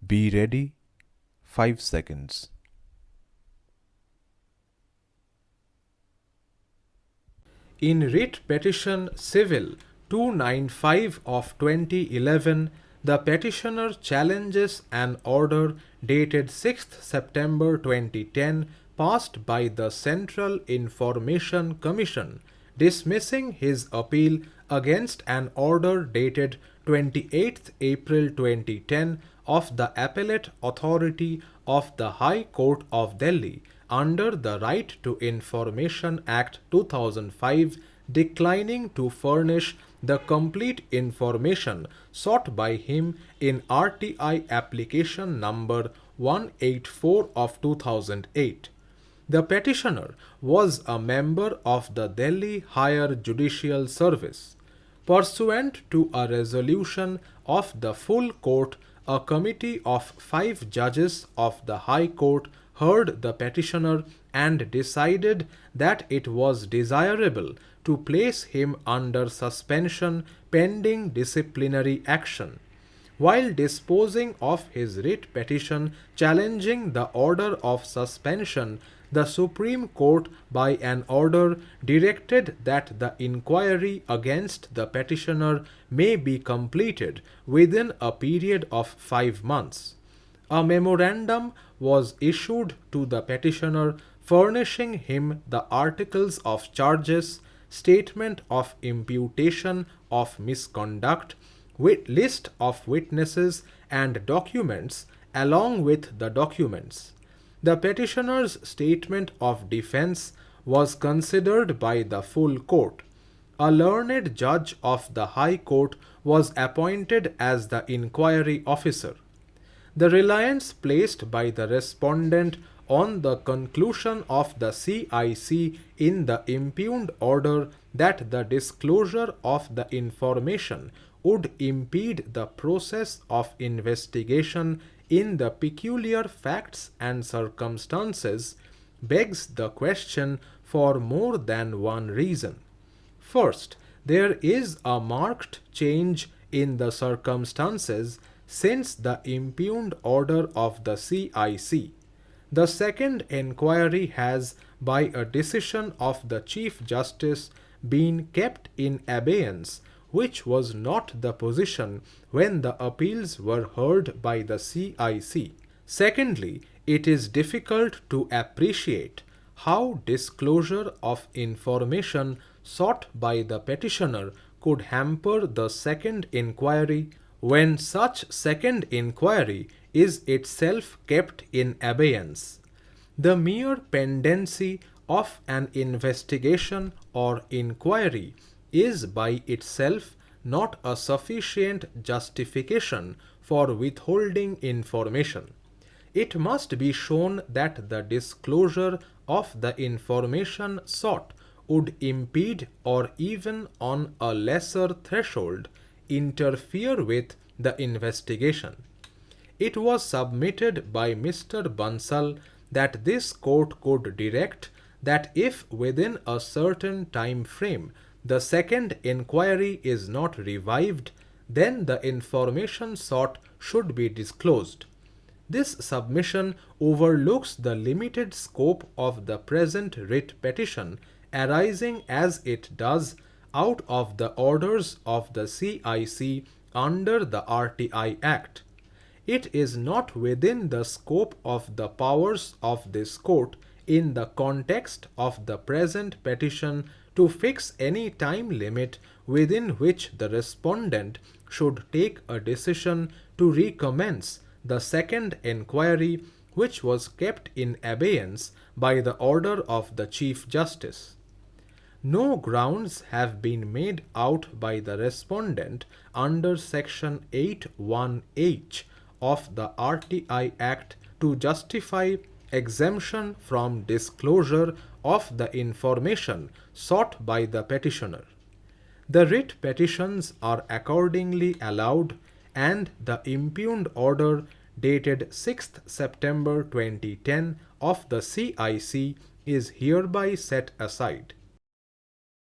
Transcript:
Be ready. 5 seconds. In Writ Petition Civil 295 of 2011, the petitioner challenges an order dated 6th September 2010 passed by the Central Information Commission, dismissing his appeal against an order dated 28th April 2010 of the Appellate Authority of the High Court of Delhi under the Right to Information Act 2005, declining to furnish the complete information sought by him in RTI application number 184 of 2008. The petitioner was a member of the Delhi Higher Judicial Service. Pursuant to a resolution of the full court, a committee of 5 judges of the High Court heard the petitioner and decided that it was desirable to place him under suspension pending disciplinary action. While disposing of his writ petition challenging the order of suspension, the Supreme Court, by an order, directed that the inquiry against the petitioner may be completed within a period of 5 months. A memorandum was issued to the petitioner furnishing him the articles of charges, statement of imputation of misconduct, list of witnesses and documents along with the documents. The petitioner's statement of defense was considered by the full court. A learned judge of the High Court was appointed as the inquiry officer. The reliance placed by the respondent on the conclusion of the CIC in the impugned order that the disclosure of the information would impede the process of investigation in the peculiar facts and circumstances begs the question for more than one reason. First, there is a marked change in the circumstances since the impugned order of the CIC. The second enquiry has, by a decision of the Chief Justice, been kept in abeyance, which was not the position when the appeals were heard by the CIC. Secondly, it is difficult to appreciate how disclosure of information sought by the petitioner could hamper the second inquiry when such second inquiry is itself kept in abeyance. The mere pendency of an investigation or inquiry is by itself not a sufficient justification for withholding information. It must be shown that the disclosure of the information sought would impede or even on a lesser threshold interfere with the investigation. It was submitted by Mr. Bansal that this court could direct that if within a certain time frame the second inquiry is not revived, then the information sought should be disclosed. This submission overlooks the limited scope of the present writ petition arising as it does out of the orders of the CIC under the RTI Act. It is not within the scope of the powers of this court in the context of the present petition to fix any time limit within which the respondent should take a decision to recommence the second inquiry, which was kept in abeyance by the order of the Chief Justice. No grounds have been made out by the respondent under Section 8(1)(h) of the RTI Act to justify exemption from disclosure of the information sought by the petitioner. The writ petitions are accordingly allowed, and the impugned order dated 6th September 2010 of the CIC is hereby set aside.